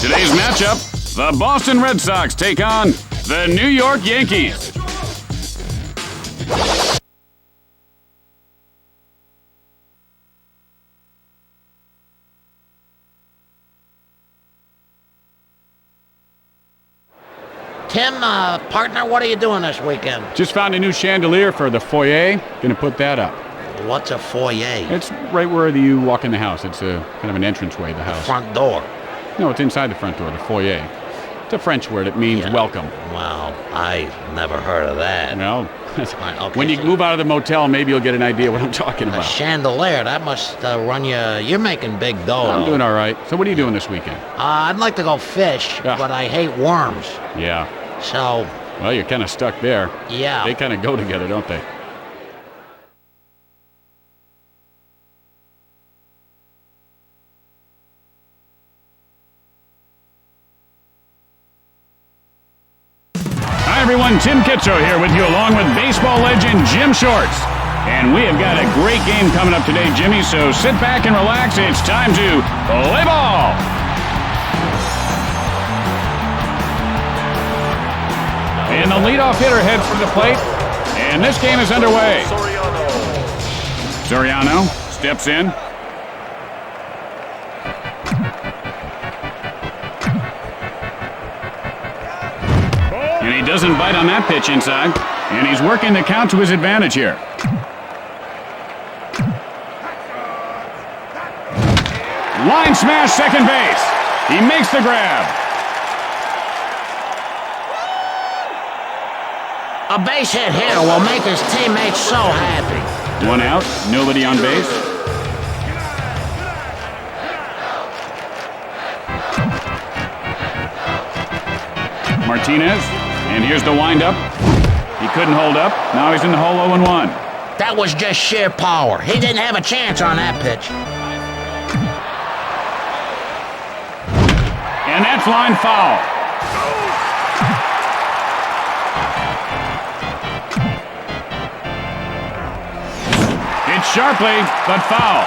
Today's matchup, the Boston Red Sox take on the New York Yankees. Tim, partner, what are you doing this weekend? Just found a new chandelier for the foyer. Gonna put that up. What's a foyer? It's right where you walk in the house. It's a kind of an entranceway to the house. Front door. No, it's inside the front door, the foyer. It's a French word. It means welcome. Well, I never heard of that. Well, Okay, when you move out of the motel, maybe you'll get an idea what I'm talking A about. chandelier, that must run you... You're making big dough. I'm doing all right. So what are you doing this weekend? I'd like to go fish, but I hate worms. Yeah. So... Well, you're kind of stuck there. Yeah. They kind of go together, don't they? Hi, everyone. Tim Kitzo here with you, along with baseball legend Jim Shorts. And we have got a great game coming up today, Jimmy, so sit back and relax. It's time to play ball. And the leadoff hitter heads for the plate. And this game is underway. Soriano steps in. And he doesn't bite on that pitch inside. And he's working the count to his advantage here. Line smash, second base. He makes the grab. A base hit here will make his teammates so happy. One out, nobody on base. Martinez, and here's the windup. He couldn't hold up. Now he's in the hole 0-1. That was just sheer power. He didn't have a chance on that pitch. And that's line foul. Hit sharply, but foul.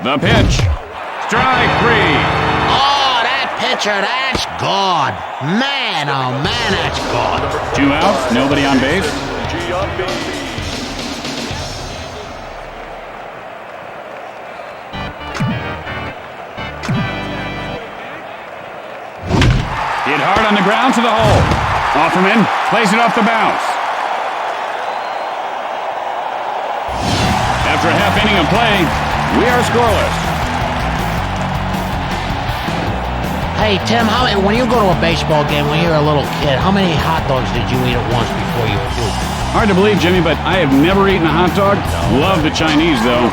The pitch. Strike three. Oh, that pitcher, that's good. Man, oh man, that's good. 2 outs, nobody on base. Hit hard on the ground to the hole. Offerman plays it off the bounce. After a half inning of play, we are scoreless. Hey, Tim, when you go to a baseball game when you're a little kid, how many hot dogs did you eat at once before you puked? Hard to believe, Jimmy, but I have never eaten a hot dog. Love the Chinese, though.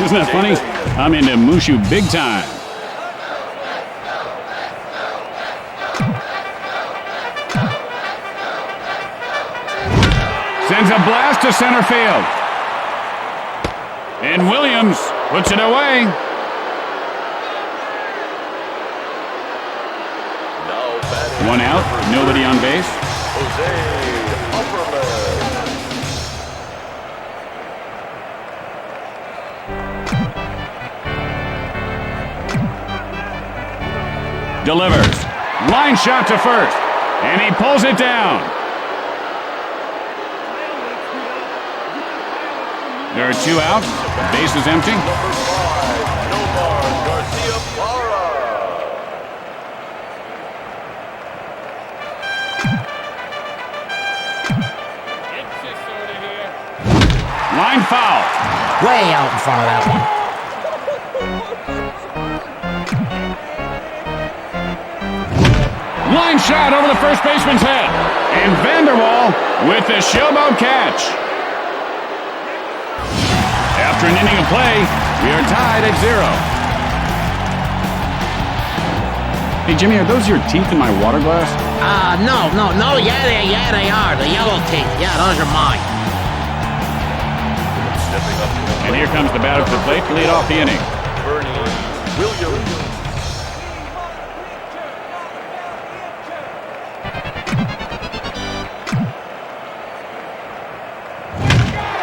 Isn't that funny? I'm into Mushu big time. Sends a blast to center field. And Williams puts it away. One out, nobody on base. Delivers. Line shot to first. And he pulls it down. There are 2 outs. Base is empty. Line foul. Way out in front of that one. Line shot over the first baseman's head. And Vanderwall with the showboat catch. After an inning of play, we are tied at 0. Hey, Jimmy, are those your teeth in my water glass? No. Yeah, they are. The yellow teeth. Yeah, those are mine. And here comes the batter to the plate to lead off the inning.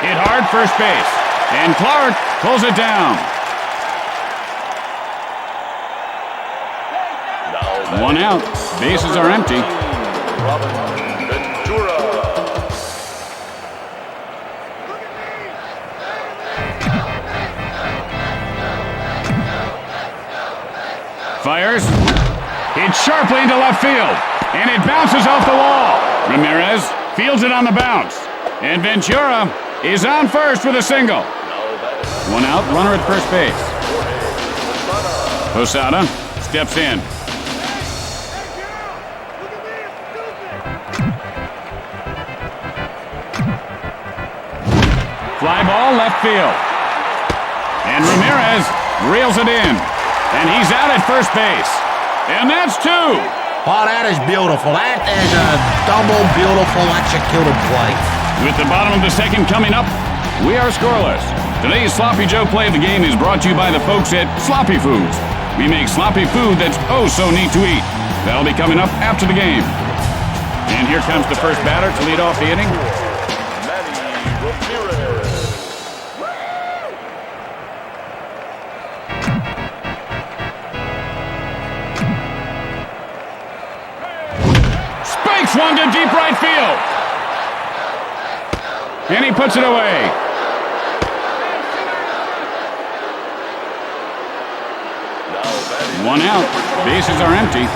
Hit hard, first base. And Clark pulls it down. One out. Bases are empty. Fires. Hits sharply into left field. And it bounces off the wall. Ramirez fields it on the bounce. And Ventura is on first with a single. One out, runner at first base. Posada steps in. Fly ball left field. And Ramirez reels it in. And he's out at first base. And that's two. Oh, that is beautiful. That is a double beautiful executed play. With the bottom of the second coming up, we are scoreless. Today's Sloppy Joe Play of the Game is brought to you by the folks at Sloppy Foods. We make sloppy food that's oh so neat to eat. That'll be coming up after the game. And here comes the first batter to lead off the inning. Spikes one to deep right field. And he puts it away. One out. Bases are empty.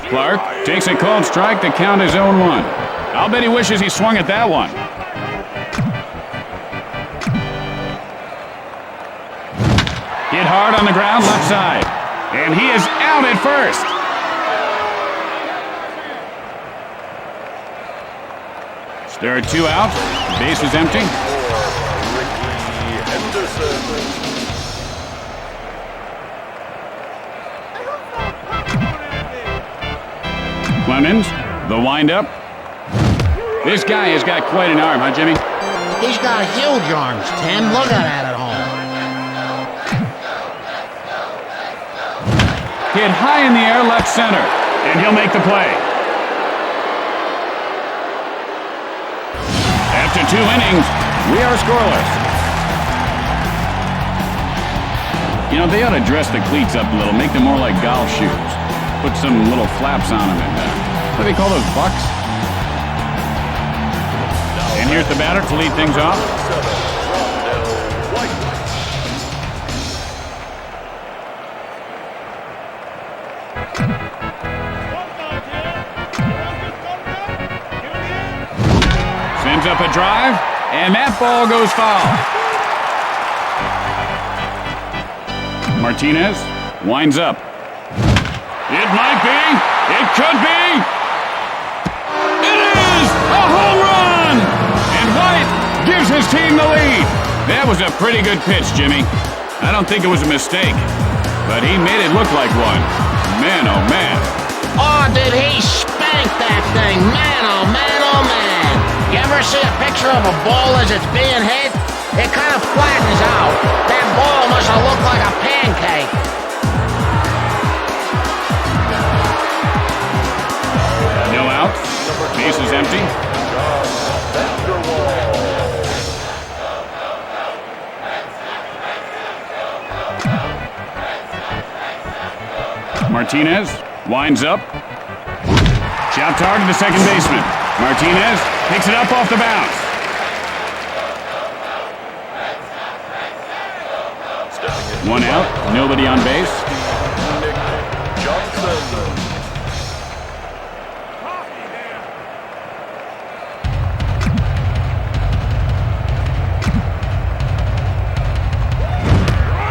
Clark takes a called strike to count his own one. I'll bet he wishes he swung at that one. Hit hard on the ground, left side. And he is out at first. There are two outs. Base is empty. Clemens, the windup. This guy has got quite an arm, huh, Jimmy? He's got huge arms, Tim. Look at that at home. Hit high in the air, left center. And he'll make the play. After 2 innings, we are scoreless. You know, they ought to dress the cleats up a little, make them more like golf shoes. Put some little flaps on them and what do they call those, bucks? And here's the batter to lead things off. Sends up a drive, and that ball goes foul. Martinez winds up. It might be. It could be. It is a home run! And White gives his team the lead. That was a pretty good pitch, Jimmy. I don't think it was a mistake, but he made it look like one. Man, oh man. Oh, did he spank that thing? Man, oh man, oh man. You ever see a picture of a ball as it's being hit? It kind of flattens out. That ball must have looked like a pancake. No out. Base is empty. Martinez winds up. Chopped hard to the second baseman. Martinez picks it up off the bounce. One out, nobody on base.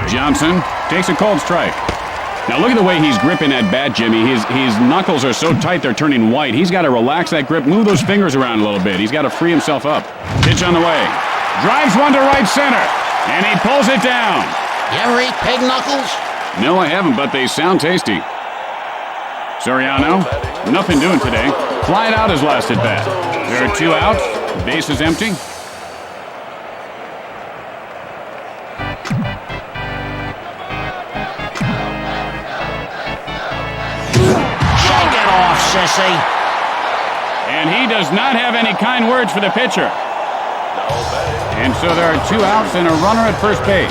Johnson takes a cold strike. Now look at the way he's gripping that bat, Jimmy. His knuckles are so tight they're turning white. He's got to relax that grip, move those fingers around a little bit. He's got to free himself up. Pitch on the way. Drives one to right center, and he pulls it down. You ever eat pig knuckles? No, I haven't, but they sound tasty. Soriano, nothing doing today. Flying out his last at bat. There are 2 outs. Base is empty. sissy. And he does not have any kind words for the pitcher. And so there are 2 outs and a runner at first base.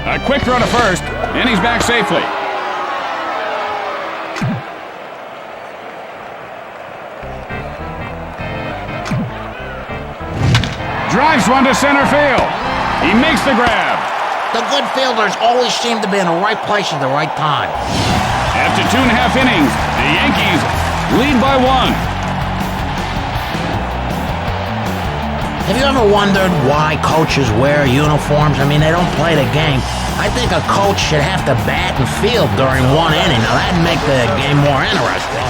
A quick throw to first, and he's back safely. Drives one to center field. He makes the grab. The good fielders always seem to be in the right place at the right time. After 2.5 innings, the Yankees lead by 1. Have you ever wondered why coaches wear uniforms? I mean, they don't play the game. I think a coach should have to bat and field during 1 inning. Now, that'd make the game more interesting.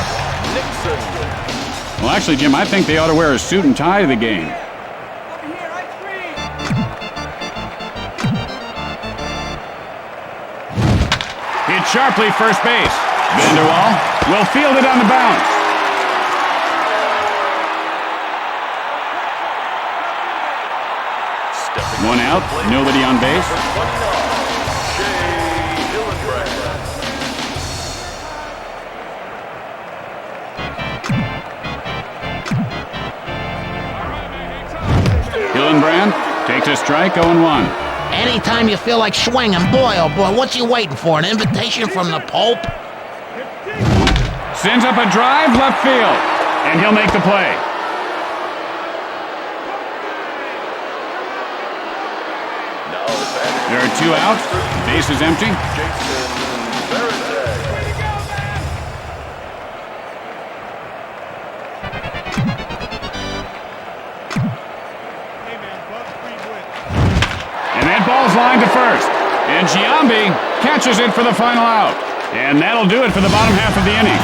Well, actually, Jim, I think they ought to wear a suit and tie to the game. Hit sharply first base. Vanderwall will field it on the bounce. One out, nobody on base. Hillenbrand takes a strike, 0-1. Anytime you feel like swinging, boy, oh boy, what's he waiting for? An invitation from the Pope? Sends up a drive, left field, and he'll make the play. There are 2 outs, base is empty. And that ball's lined to first. And Giambi catches it for the final out. And that'll do it for the bottom half of the inning.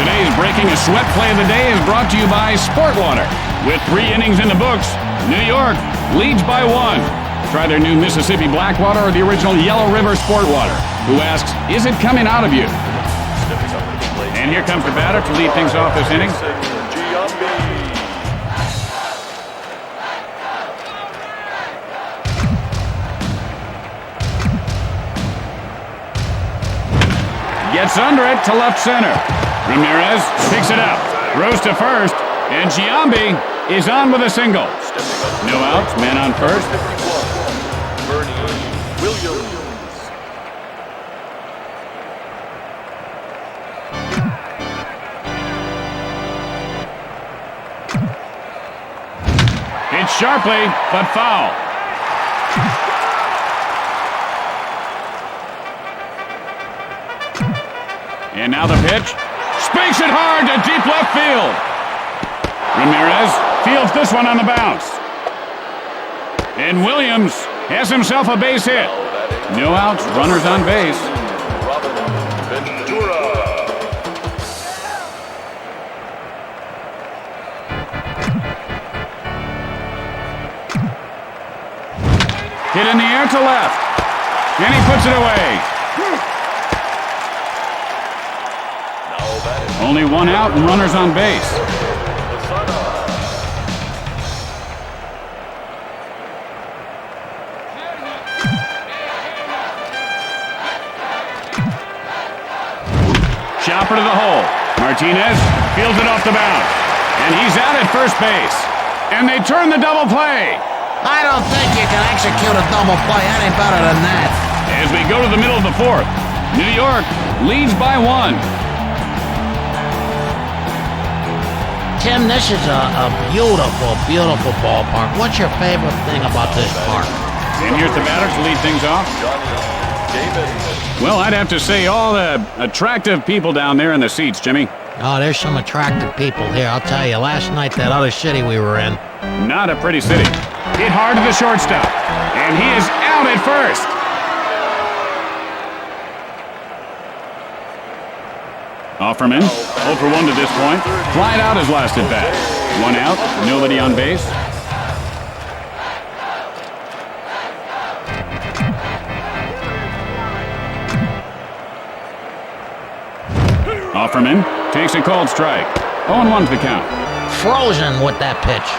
Today's Breaking a Sweat play of the day is brought to you by Sport Water. With 3 innings in the books, New York leads by 1. Try their new Mississippi Blackwater or the original Yellow River Sport Water. Who asks, is it coming out of you? And here comes the batter to lead things off this inning. Gets under it to left center. Ramirez picks it up, throws to first, and Giambi is on with a single. No outs, man on first. Hit sharply, but foul. And now the pitch. Spikes it hard to deep left field. Ramirez fields this one on the bounce. And Williams has himself a base hit. No outs, runners on base. Hit in the air to left. And he puts it away. Only 1 out and runners on base. Chopper to the hole. Martinez fields it off the bounce. And he's out at first base. And they turn the double play. I don't think you can execute a double play any better than that. As we go to the middle of the 4th, New York leads by 1. Tim, this is a beautiful, beautiful ballpark. What's your favorite thing about this park? And here's the batter to lead things off. Well, I'd have to say all the attractive people down there in the seats, Jimmy. Oh, there's some attractive people here. I'll tell you, last night, that other city we were in. Not a pretty city. Hit hard to the shortstop. And he is out at first. Offerman, 0 for 1 to this point. Flied out his last at bat. 1 out, nobody on base. Offerman takes a called strike. 0-1 to the count. Frozen with that pitch.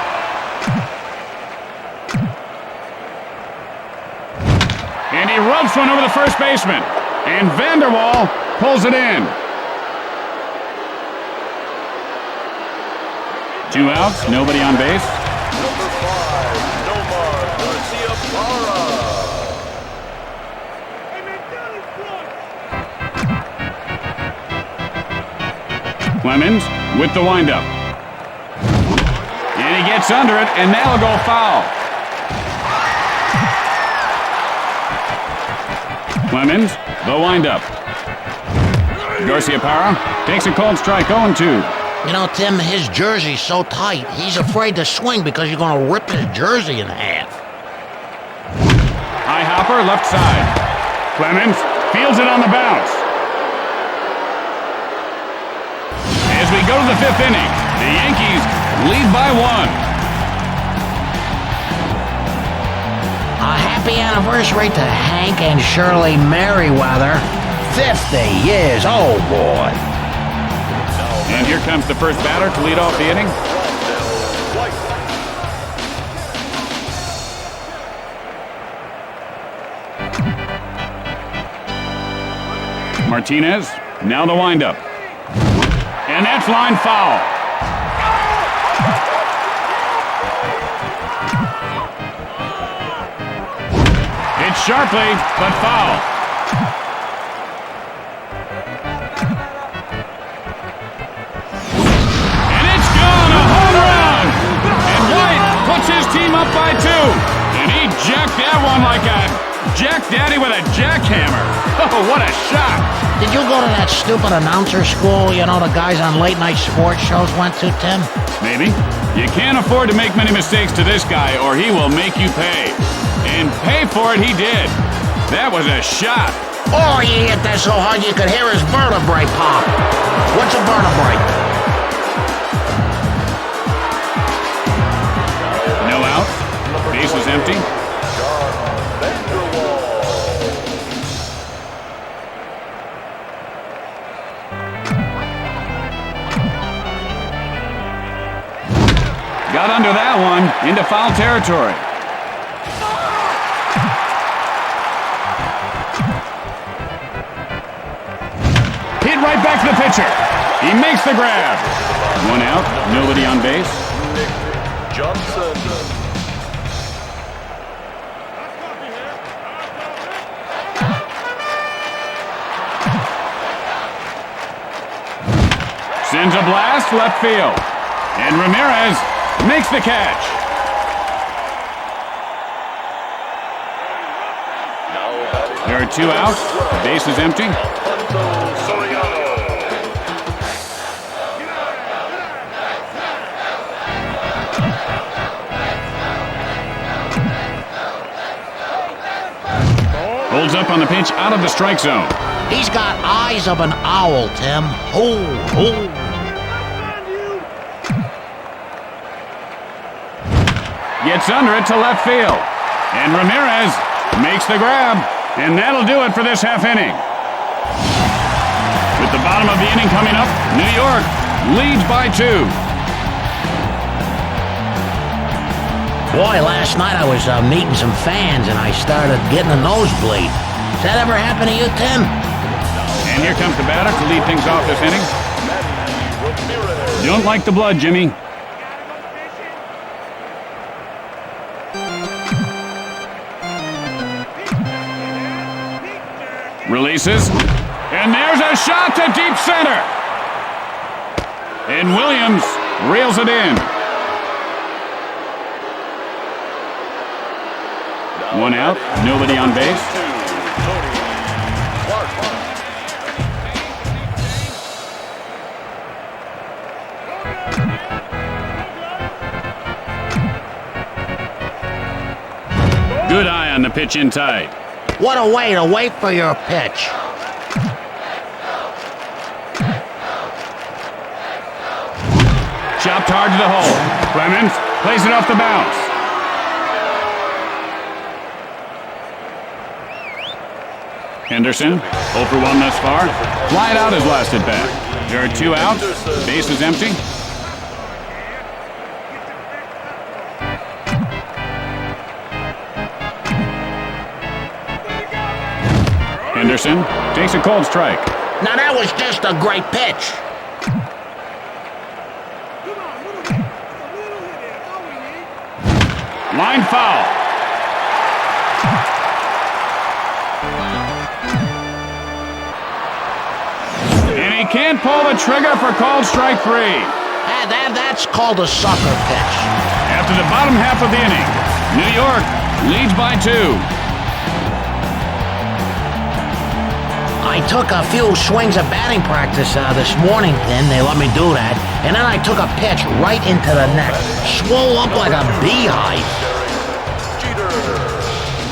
And he rubs one over the first baseman. And Vanderwall pulls it in. 2 outs, nobody on base. Number 5, Nomar Garcia-Parra. Clemens with the windup. And he gets under it, and that'll go foul. Clemens, the windup. Garcia-Parra takes a cold strike, 0-2. You know, Tim, his jersey's so tight, he's afraid to swing because you're going to rip his jersey in half. High hopper, left side. Clemens fields it on the bounce. As we go to the 5th inning, the Yankees lead by 1. A happy anniversary to Hank and Shirley Merriweather. 50 years, oh boy. And here comes the first batter to lead off the inning. Martinez, now the windup. And that's line foul. Hit sharply, but foul. And it's gone, a home run! And White puts his team up by 2. And he jacked that one like a Jack Daddy with a jackhammer. Oh, what a shot! Did you go to that stupid announcer school, you know, the guys on late night sports shows went to, Tim? Maybe. You can't afford to make many mistakes to this guy or he will make you pay. And pay for it he did. That was a shot. Oh, he hit that so hard you could hear his vertebrae pop. What's a vertebrae? No out. Base is empty. Got under that one, into foul territory. Hit right back to the pitcher. He makes the grab. 1 out, nobody on base. Johnson. Sends a blast left field. And Ramirez makes the catch. There are 2 outs. The base is empty. Holds up on the pitch out of the strike zone. He's got eyes of an owl, Tim. Ho, ho. Gets under it to left field. And Ramirez makes the grab. And that'll do it for this half inning. With the bottom of the inning coming up, New York leads by 2. Boy, last night I was meeting some fans and I started getting a nosebleed. Does that ever happen to you, Tim? And here comes the batter to lead things off this inning. Don't like the blood, Jimmy. Releases, and there's a shot to deep center. And Williams reels it in. 1 out, nobody on base. Good eye on the pitch in tight. What a way to wait for your pitch. Chopped hard to the hole. Clemens plays it off the bounce. Henderson, 0 for 1 thus far. Flied out his last at bat. There are 2 outs. Base is empty. Anderson takes a cold strike. Now that was just a great pitch. Line foul. And he can't pull the trigger for called strike 3. That's called a sucker pitch. After the bottom half of the inning, New York leads by 2. I took a few swings of batting practice this morning, then they let me do that, and then I took a pitch right into the neck. Swole up like a beehive.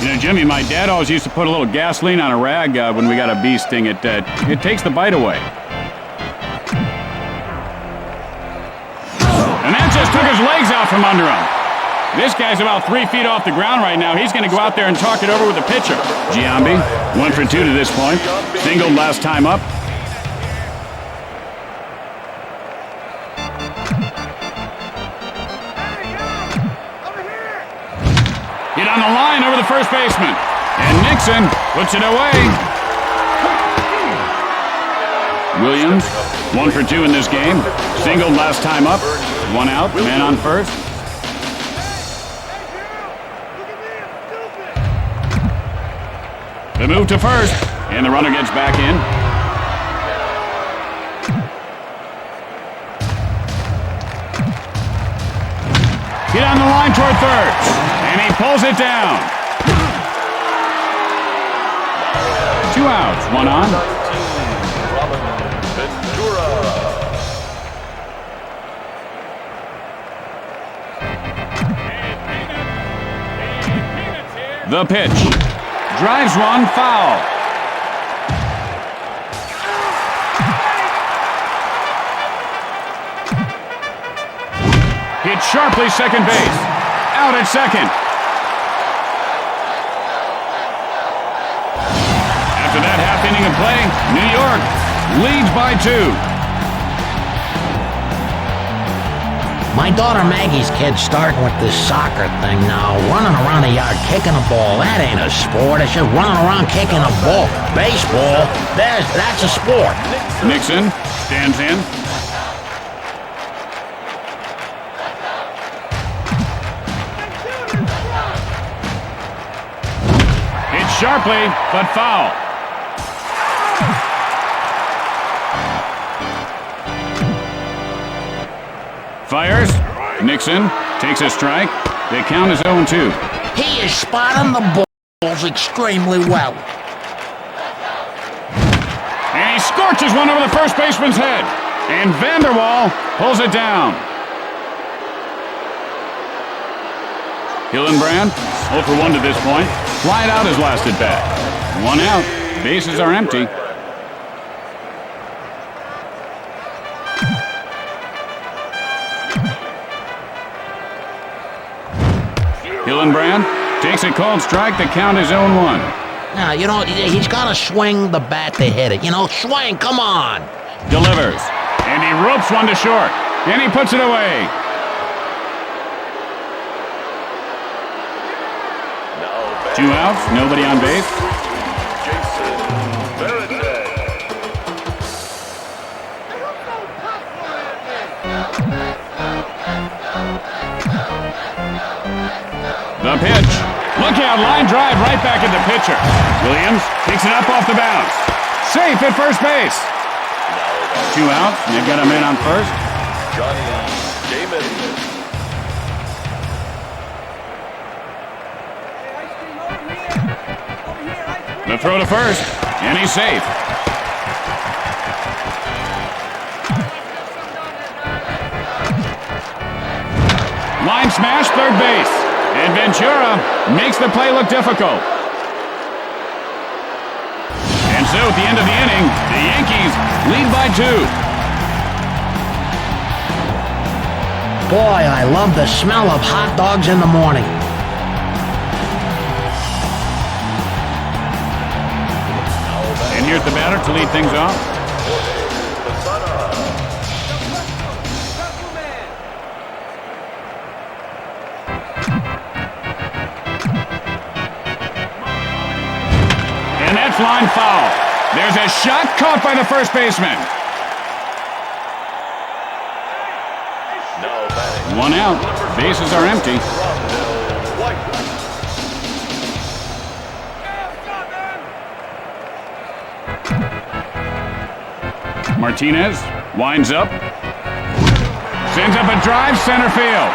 You know, Jimmy, my dad always used to put a little gasoline on a rag when we got a bee sting. It takes the bite away. And that just took his legs out from under him. This guy's about 3 feet off the ground right now. He's going to go out there and talk it over with the pitcher. Giambi, 1 for 2 to this point. Singled last time up. Hit on the line over the first baseman. And Nixon puts it away. Williams, 1 for 2 in this game. Singled last time up. 1 out, man on first. The move to first, and the runner gets back in. Hit on the line toward third, and he pulls it down. 2 outs, 1 on. The pitch. Drives one, foul. Hit sharply second base. Out at second. After that half inning of play, New York leads by 2. My daughter Maggie's kid's starting with this soccer thing now, running around the yard kicking a ball. That ain't a sport. It's just running around kicking a ball. Baseball, that's a sport. Nixon stands in. Hits sharply, but foul. Fires. Nixon takes a strike. The count is 0-2. He is spotting the balls extremely well. And he scorches one over the first baseman's head. And Vanderwall pulls it down. Hillenbrand, 0 for 1 to this point. Flied out his last at bat. 1 out. Bases are empty. Hillenbrand takes a called strike. The count is 0-1. Now, he's got to swing the bat to hit it. Swing, come on. Delivers. And he ropes one to short. And he puts it away. Now 2 outs, nobody on base. The pitch. Look out, line drive right back at the pitcher. Williams picks it up off the bounce. Safe at first base. 2 outs, and they've got a man on first. Johnny Damon. The throw to first, and he's safe. Line smash, third base. And Ventura makes the play look difficult. And so at the end of the inning, the Yankees lead by 2. Boy, I love the smell of hot dogs in the morning. And here's the batter to lead things off. Left line foul. There's a shot caught by the first baseman. Now batting. One out. Bases are empty. White. Martinez winds up. Sends up a drive center field.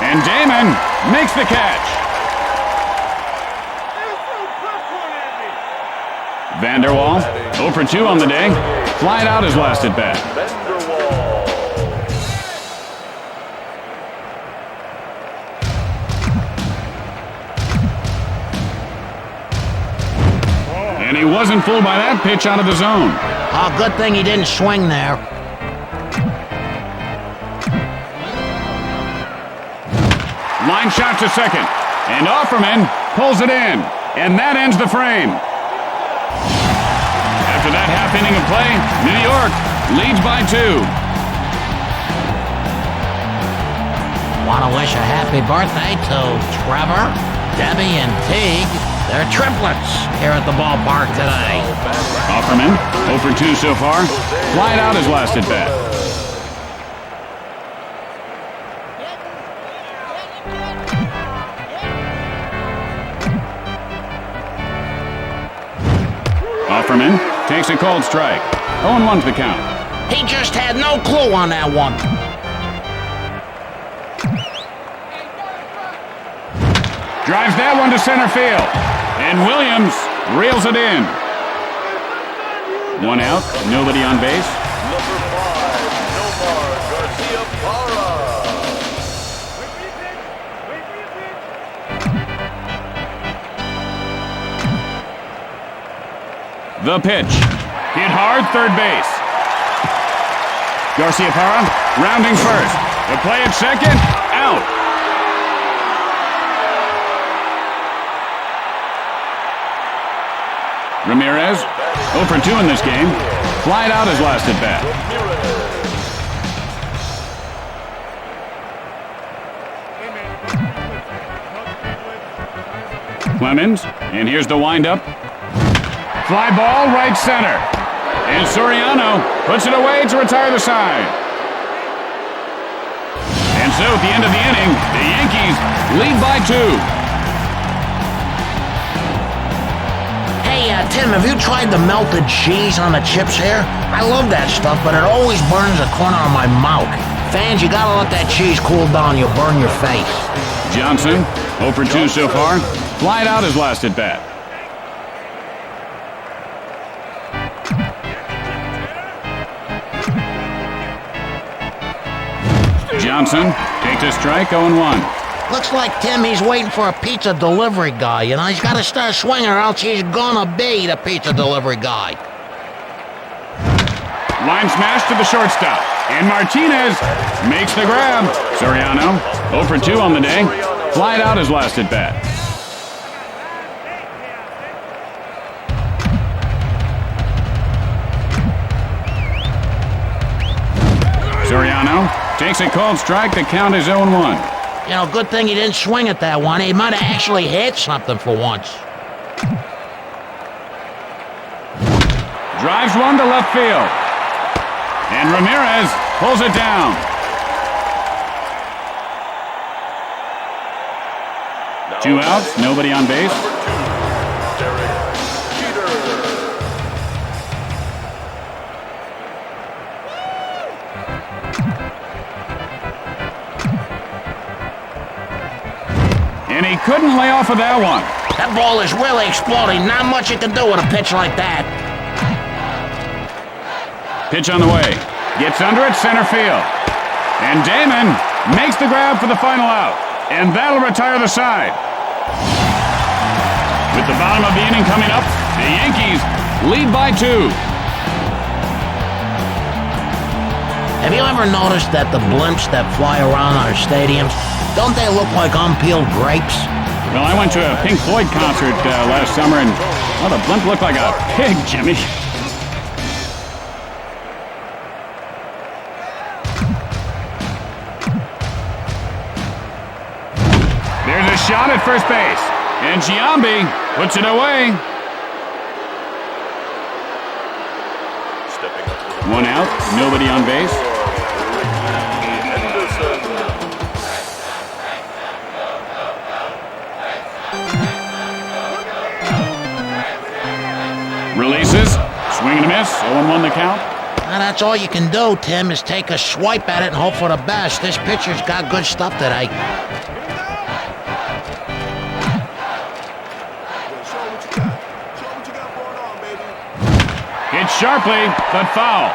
And Damon makes the catch. Vanderwall, 0 for 2 on the day. Flied out his last at bat. Vanderwall. And he wasn't fooled by that pitch out of the zone. Oh, good thing he didn't swing there. Line shot to second. And Offerman pulls it in. And that ends the frame. After that half inning of play, New York leads by 2. Want to wish a happy birthday to Trevor, Debbie, and Teague. They're triplets here at the ballpark today. Offerman, 0 for 2 so far. Flied out his last at bat. Offerman takes a cold strike. 0-1's the count. He just had no clue on that one. Drives that one to center field. And Williams reels it in. 1 out, nobody on base. Number 5, Nomar Garcia Parra. The pitch. Hit hard, third base. Garcia Parra rounding first. The play at second, out. Ramirez, 0 for 2 in this game. Flied out his last at bat. Clemens, and here's the windup. Fly ball, right center. And Soriano puts it away to retire the side. And so at the end of the inning, the Yankees lead by 2. Hey, Tim, have you tried the melted cheese on the chips here? I love that stuff, but it always burns the corner of my mouth. Fans, you gotta let that cheese cool down. You'll burn your face. Johnson, 0 for 2 so far. Flied out his last at bat. Johnson takes a strike, 0-1. Looks like, Tim, he's waiting for a pizza delivery guy. You know, he's got to start swinging or else he's gonna be the pizza delivery guy. Line smash to the shortstop. And Martinez makes the grab. Soriano, 0 for 2 on the day. Flied out his last at bat. Soriano takes a cold strike. The count is 0-1. You know, good thing he didn't swing at that one. He might have actually hit something for once. Drives one to left field. And Ramirez pulls it down. Now 2 outs, nobody on base. Derek Jeter. And he couldn't lay off of that one. That ball is really exploding. Not much you can do with a pitch like that. Pitch on the way. Gets under it, center field. And Damon makes the grab for the final out. And that'll retire the side. With the bottom of the inning coming up, the Yankees lead by 2. Have you ever noticed that the blimps that fly around our stadiums, don't they look like unpeeled grapes? Well, I went to a Pink Floyd concert last summer, and, well, the blimp looked like a pig, Jimmy. There's a shot at first base, and Giambi puts it away. One out, nobody on base. Releases. Swing and a miss. 0-1 the count. Now, that's all you can do, Tim, is take a swipe at it and hope for the best. This pitcher's got good stuff today. Hit sharply, but foul.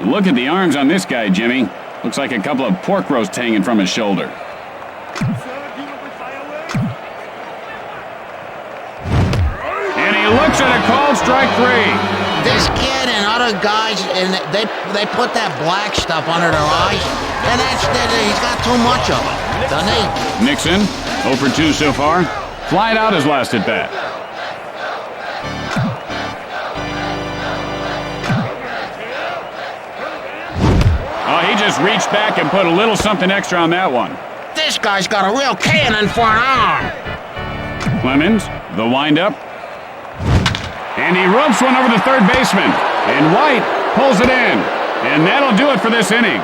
Look at the arms on this guy, Jimmy. Looks like a couple of pork roasts hanging from his shoulder. And he looks at a called strike 3. This kid and other guys, and they put that black stuff under their eyes, and he's got too much of it, doesn't he? Nixon, 0 for 2 so far. Flied out his last at bat. Oh, he just reached back and put a little something extra on that one. This guy's got a real cannon for an arm. Clemens, the windup. And he rubs one over the third baseman. And White pulls it in. And that'll do it for this inning.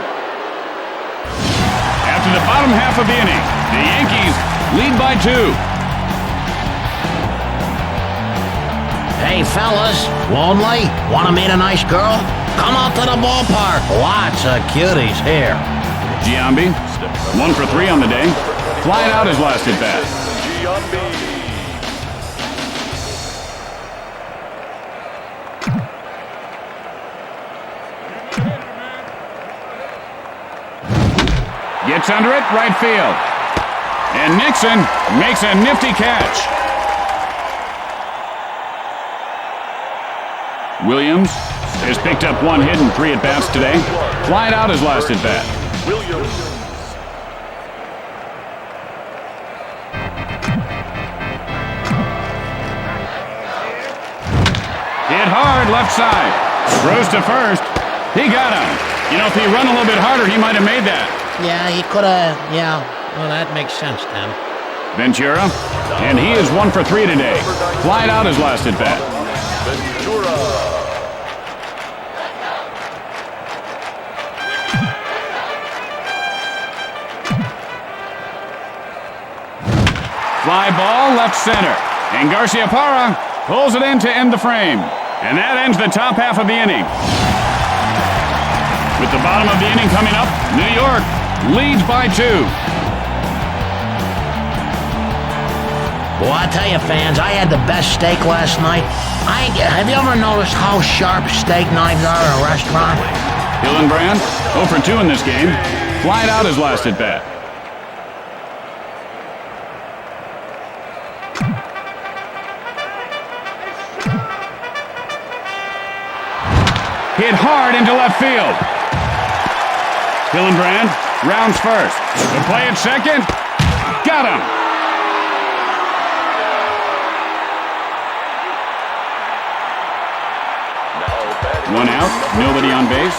After the bottom half of the inning, the Yankees lead by 2. Hey, fellas, lonely? Want to meet a nice girl? Come out to the ballpark. Lots of cuties here. Giambi, 1 for 3 on the day. Flying out his last at bat. Gets under it, right field. And Nixon makes a nifty catch. Williams has picked up 1 hit and 3 at-bats today. Flying out his last at-bat. Williams. Hit hard, left side. Throws to first. He got him. You know, if he run a little bit harder, he might have made that. Yeah, he could have, yeah. Well, that makes sense, Tim. Ventura, and he is 1 for 3 today. Flying out his last at-bat. Ventura. Fly ball, left center. And Garciaparra pulls it in to end the frame. And that ends the top half of the inning. With the bottom of the inning coming up, New York leads by 2. Well, I tell you, fans, I had the best steak last night. Have you ever noticed how sharp steak knives are in a restaurant? Hillenbrand, 0 for 2 in this game. Flied out his last at bat. Hit hard into left field. Hillenbrand rounds first. The play at second. Got him. One out, nobody on base.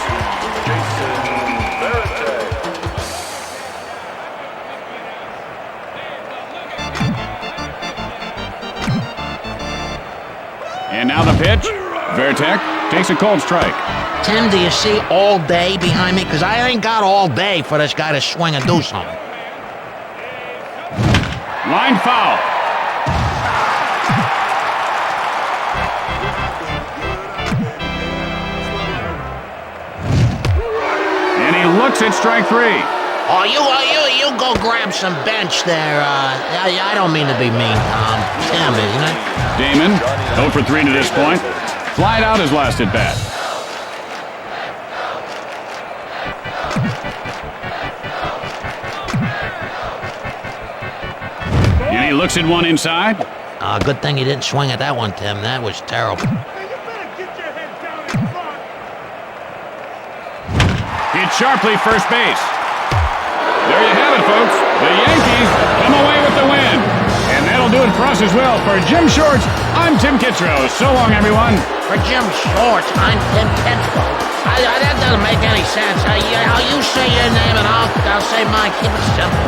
And now the pitch. Vertek takes a cold strike. Tim, do you see all day behind me? Because I ain't got all day for this guy to swing and do something. Line foul. And he looks at strike 3. Oh, you go grab some bench there. I don't mean to be mean, Tom. Tim, isn't it? Damon, 0 for 3 to this point. Flied out his last at bat. And he looks at one inside. Good thing he didn't swing at that one, Tim. That was terrible. Hit sharply first base. There you have it, folks. The Yankees come away with the win. And that'll do it for us. BOS as well. For Jim Shorts, I'm Tim Kitzrow. So long, everyone. For Jim Shorts, I'm Tim Kitzrow. That doesn't make any sense. You say your name and I'll say mine. Keep it simple.